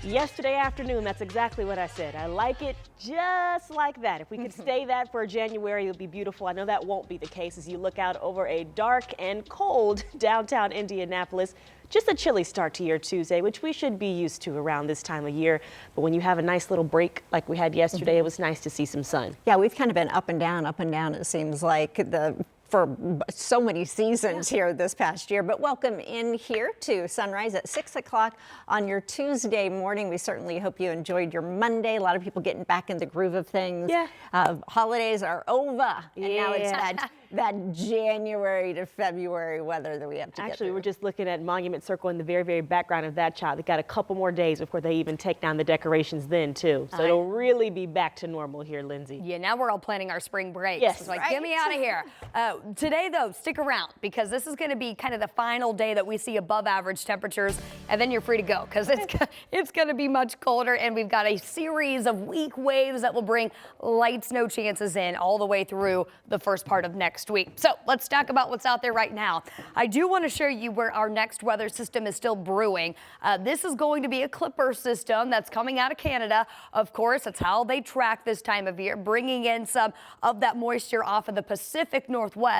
Yesterday afternoon, that's exactly what I said. I like it just like that. If we could stay that for January, it would be beautiful. I know that won't be the case as you look out over a dark and cold downtown Indianapolis. Just a chilly start to your Tuesday, which we should be used to around this time of year. But when you have a nice little break like we had yesterday, it was nice to see some sun. Yeah, we've kind of been up and down, it seems like, for so many seasons here this past year. But welcome in here to Sunrise at 6 o'clock on your Tuesday morning. We certainly hope you enjoyed your Monday. A lot of people getting back in the groove of things. Yeah. Holidays are over. And now it's that January to February weather that we have to get Actually, through. we're just looking at Monument Circle in the very, very background of that child. They got a couple more days before they even take down the decorations then, too. So it'll really be back to normal here, Lindsay. Yeah, now we're all planning our spring breaks. Yes, It's like, right? get me out of here. Today, though, stick around because this is going to be kind of the final day that we see above average temperatures, and then you're free to go because it's going to be much colder, and we've got a series of weak waves that will bring light snow chances in all the way through the first part of next week. So let's talk about what's out there right now. I do want to show you where our next weather system is still brewing. This is going to be a Clipper system that's coming out of Canada. Of course, that's how they track this time of year, bringing in some of that moisture off of the Pacific Northwest.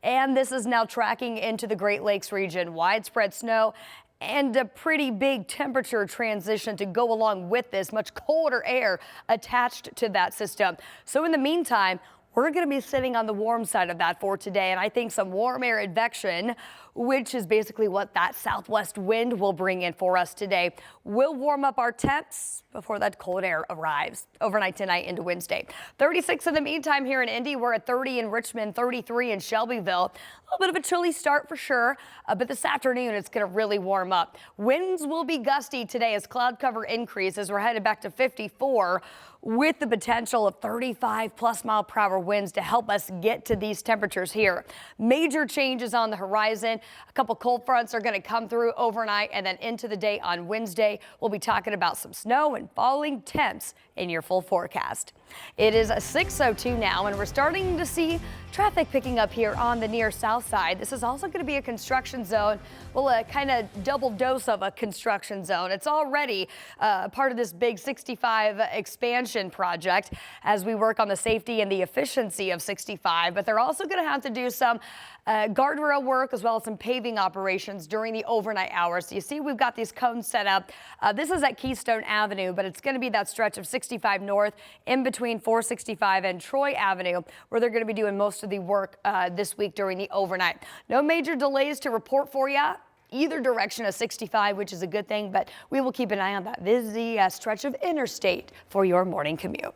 And this is now tracking into the Great Lakes region. Widespread snow and a pretty big temperature transition to go along with this, much colder air attached to that system. So in the meantime, we're going to be sitting on the warm side of that for today, and I think some warm air advection, which is basically what that southwest wind will bring in for us today, will warm up our temps before that cold air arrives overnight tonight into Wednesday. 36 in the meantime here in Indy. We're at 30 in Richmond, 33 in Shelbyville. A little bit of a chilly start for sure, but this afternoon it's going to really warm up. Winds will be gusty today as cloud cover increases. We're headed back to 54 with the potential of 35 plus mile per hour winds to help us get to these temperatures here. Major changes on the horizon. A couple cold fronts are going to come through overnight and then into the day on Wednesday. We'll be talking about some snow and falling temps in your full forecast. It is 6:02 now, and we're starting to see traffic picking up here on the near south side. This is also going to be a construction zone. Well, a kind of double dose of a construction zone. It's already part of this big 65 expansion project as we work on the safety and the efficiency of 65. But they're also going to have to do some guardrail work as well as some paving operations during the overnight hours. So you see we've got these cones set up. This is at Keystone Avenue, but it's going to be that stretch of 65 north in between 465 and Troy Avenue where they're going to be doing most of the work this week during the overnight. No major delays to report for you either direction of 65, which is a good thing, but we will keep an eye on that busy stretch of interstate for your morning commute.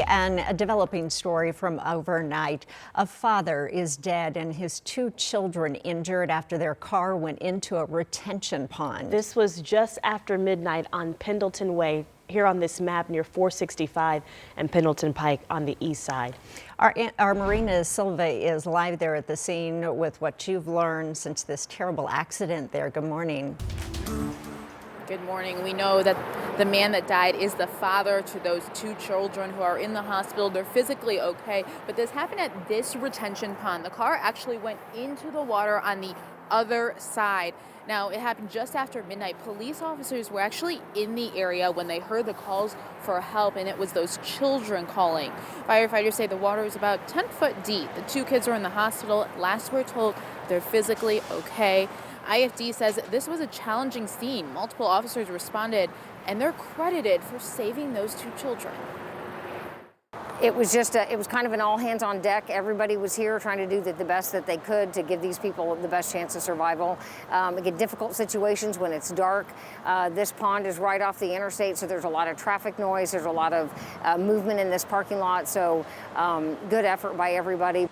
And a developing story from overnight. A father is dead and his two children injured after their car went into a retention pond. This was just after midnight on Pendleton Way, here on this map near 465 and Pendleton Pike on the east side. Our Marina Silva is live there at the scene with what you've learned since this terrible accident there. Good morning. Good morning. We know that the man that died is the father to those two children who are in the hospital. They're physically okay, but this happened at this retention pond. The car actually went into the water on the other side. Now, it happened just after midnight. Police officers were actually in the area when they heard the calls for help, and it was those children calling. Firefighters say the water is about 10 foot deep. The two kids are in the hospital. Last we're told, they're physically okay. IFD says this was a challenging scene. Multiple officers responded, and they're credited for saving those two children. It was kind of an all hands on deck. Everybody was here trying to do the best that they could to give these people the best chance of survival. Again, difficult situations when it's dark. This pond is right off the interstate, so there's a lot of traffic noise. There's a lot of movement in this parking lot. So good effort by everybody.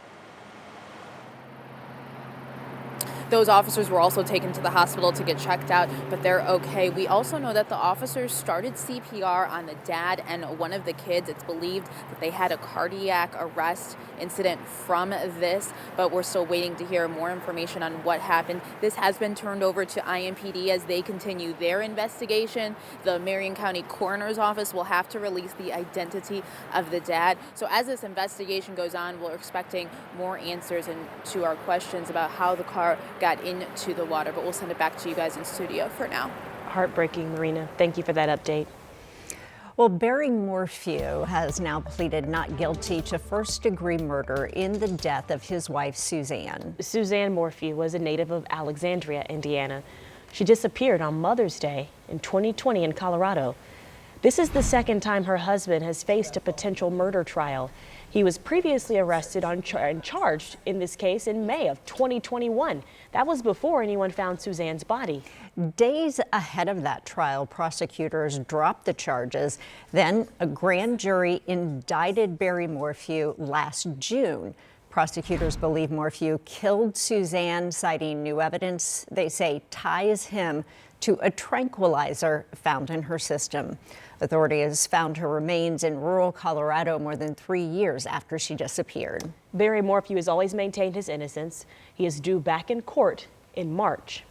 Those officers were also taken to the hospital to get checked out, but they're okay. We also know that the officers started CPR on the dad and one of the kids. It's believed that they had a cardiac arrest incident from this, but we're still waiting to hear more information on what happened. This has been turned over to IMPD as they continue their investigation. The Marion County Coroner's Office will have to release the identity of the dad. So as this investigation goes on, we're expecting more answers to our questions about how the car got into the water. But we'll send it back to you guys in studio for now. Heartbreaking, Marina. Thank you for that update. Well, Barry Morphew has now pleaded not guilty to first-degree murder in the death of his wife, Suzanne. Suzanne Morphew was a native of Alexandria, Indiana. She disappeared on Mother's Day in 2020 in Colorado. This is the second time her husband has faced a potential murder trial. He was previously arrested and charged in this case in May of 2021. That was before anyone found Suzanne's body. Days ahead of that trial, prosecutors dropped the charges. Then a grand jury indicted Barry Morphew last June. Prosecutors believe Morphew killed Suzanne, citing new evidence they say ties him to a tranquilizer found in her system. Authorities found her remains in rural Colorado more than 3 years after she disappeared. Barry Morphew has always maintained his innocence. He is due back in court in March.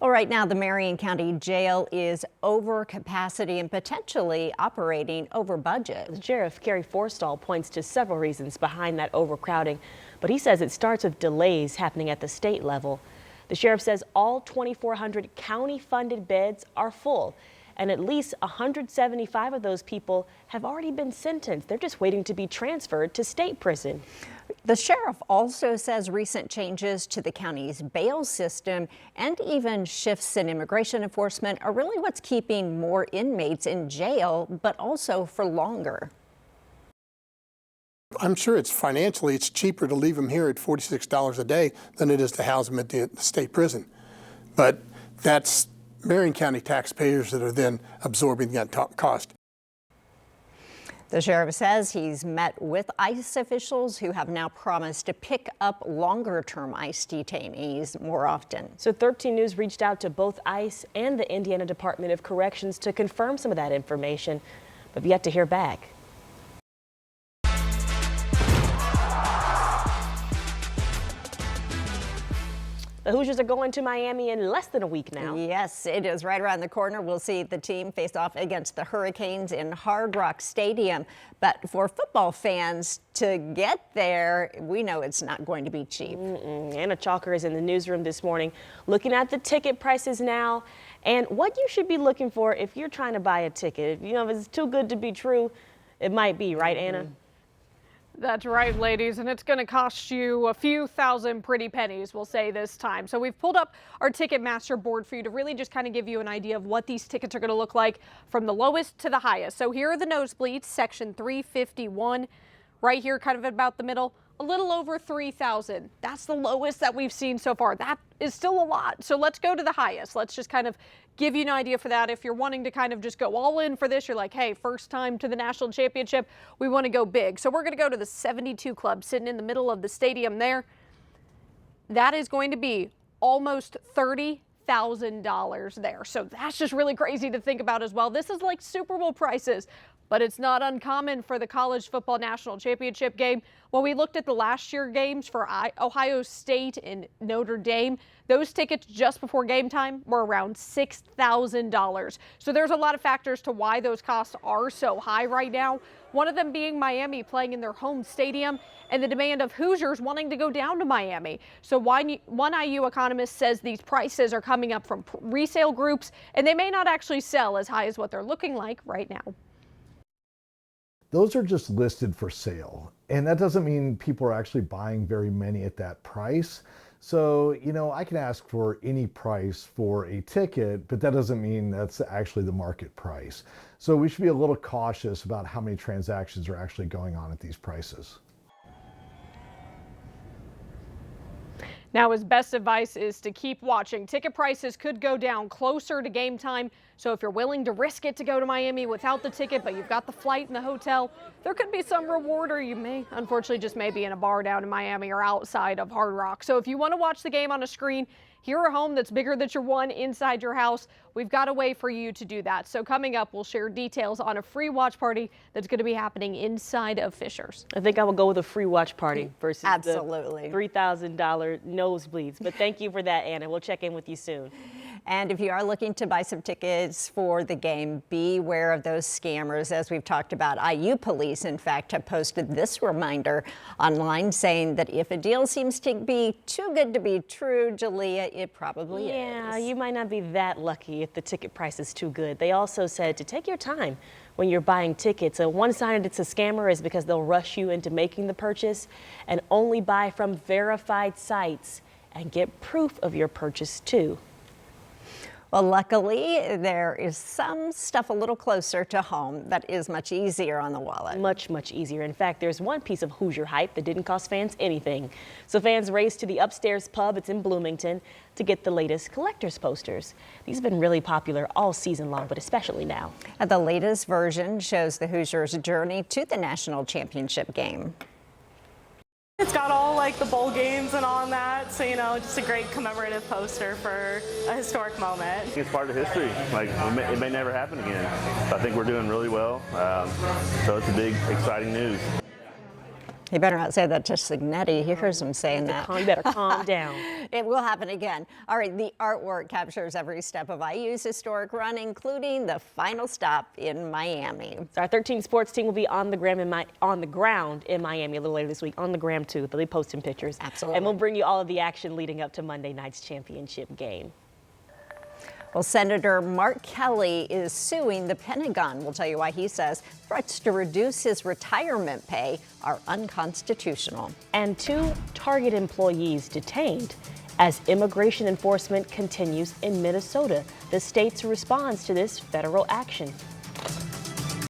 Well, right now, the Marion County Jail is over capacity and potentially operating over budget. Sheriff Kerry Forstall points to several reasons behind that overcrowding, but he says it starts with delays happening at the state level. The sheriff says all 2,400 county-funded beds are full, and at least 175 of those people have already been sentenced. They're just waiting to be transferred to state prison. The sheriff also says recent changes to the county's bail system and even shifts in immigration enforcement are really what's keeping more inmates in jail, but also for longer. I'm sure it's cheaper to leave them here at $46 a day than it is to house them at the state prison. But that's Marion County taxpayers that are then absorbing that cost. The sheriff says he's met with ICE officials who have now promised to pick up longer-term ICE detainees more often. So 13 News reached out to both ICE and the Indiana Department of Corrections to confirm some of that information, but yet to hear back. The Hoosiers are going to Miami in less than a week now. Yes, it is right around the corner. We'll see the team face off against the Hurricanes in Hard Rock Stadium. But for football fans to get there, we know it's not going to be cheap. Anna Chalker is in the newsroom this morning looking at the ticket prices now and what you should be looking for if you're trying to buy a ticket. You know, if it's too good to be true, it might be, right, Anna? That's right, ladies, and it's going to cost you a few thousand pretty pennies, we'll say this time. So we've pulled up our Ticketmaster board for you to really just kind of give you an idea of what these tickets are going to look like from the lowest to the highest. So here are the nosebleeds, section 351, right here, kind of about the middle, a little over 3,000. That's the lowest that we've seen so far. That is still a lot. So let's go to the highest. Let's just kind of give you an idea for that. If you're wanting to kind of just go all in for this, you're like, hey, first time to the national championship, we want to go big. So we're going to go to the 72 Club sitting in the middle of the stadium there. That is going to be almost $30,000 there. So that's just really crazy to think about as well. This is like Super Bowl prices, but it's not uncommon for the college football national championship game. When we looked at the last year games for Ohio State and Notre Dame, those tickets just before game time were around $6,000. So there's a lot of factors to why those costs are so high right now. One of them being Miami playing in their home stadium and the demand of Hoosiers wanting to go down to Miami. So one IU economist says these prices are coming up from resale groups and they may not actually sell as high as what they're looking like right now. Those are just listed for sale. And that doesn't mean people are actually buying very many at that price. So, you know, I can ask for any price for a ticket, but that doesn't mean that's actually the market price. So we should be a little cautious about how many transactions are actually going on at these prices. Now, his best advice is to keep watching. Ticket prices could go down closer to game time. So if you're willing to risk it to go to Miami without the ticket, but you've got the flight and the hotel, there could be some reward, or you may, unfortunately, just maybe in a bar down in Miami or outside of Hard Rock. So if you want to watch the game on a screen, here a home that's bigger than your one inside your house, we've got a way for you to do that. So coming up, we'll share details on a free watch party that's going to be happening inside of Fishers. I think I will go with a free watch party versus Absolutely. the $3,000 nosebleeds. But thank you for that, Anna. We'll check in with you soon. And if you are looking to buy some tickets for the game, beware of those scammers. As we've talked about, IU police, in fact, have posted this reminder online saying that if a deal seems to be too good to be true, Jalea, it probably is. Yeah, you might not be that lucky if the ticket price is too good. They also said to take your time when you're buying tickets. One sign it's a scammer is because they'll rush you into making the purchase, and only buy from verified sites and get proof of your purchase too. Well, luckily, there is some stuff a little closer to home that is much easier on the wallet. Much, much easier. In fact, there's one piece of Hoosier hype that didn't cost fans anything. So fans raced to the Upstairs Pub, it's in Bloomington, to get the latest collector's posters. These have been really popular all season long, but especially now. And the latest version shows the Hoosiers' journey to the national championship game. It's got all like the bowl games and all that, so just a great commemorative poster for a historic moment. It's part of history. Like it may never happen again. I think we're doing really well, so it's a big, exciting news. You better not say that to Signetti. He hears him saying that. You better calm down. It will happen again. All right, the artwork captures every step of IU's historic run, including the final stop in Miami. So our 13 sports team will be on the ground in Miami a little later this week. On the gram too. They'll be posting pictures. Absolutely. And we'll bring you all of the action leading up to Monday night's championship game. Well, Senator Mark Kelly is suing the Pentagon. We'll tell you why he says threats to reduce his retirement pay are unconstitutional. And 2 Target employees detained as immigration enforcement continues in Minnesota, the state's response to this federal action.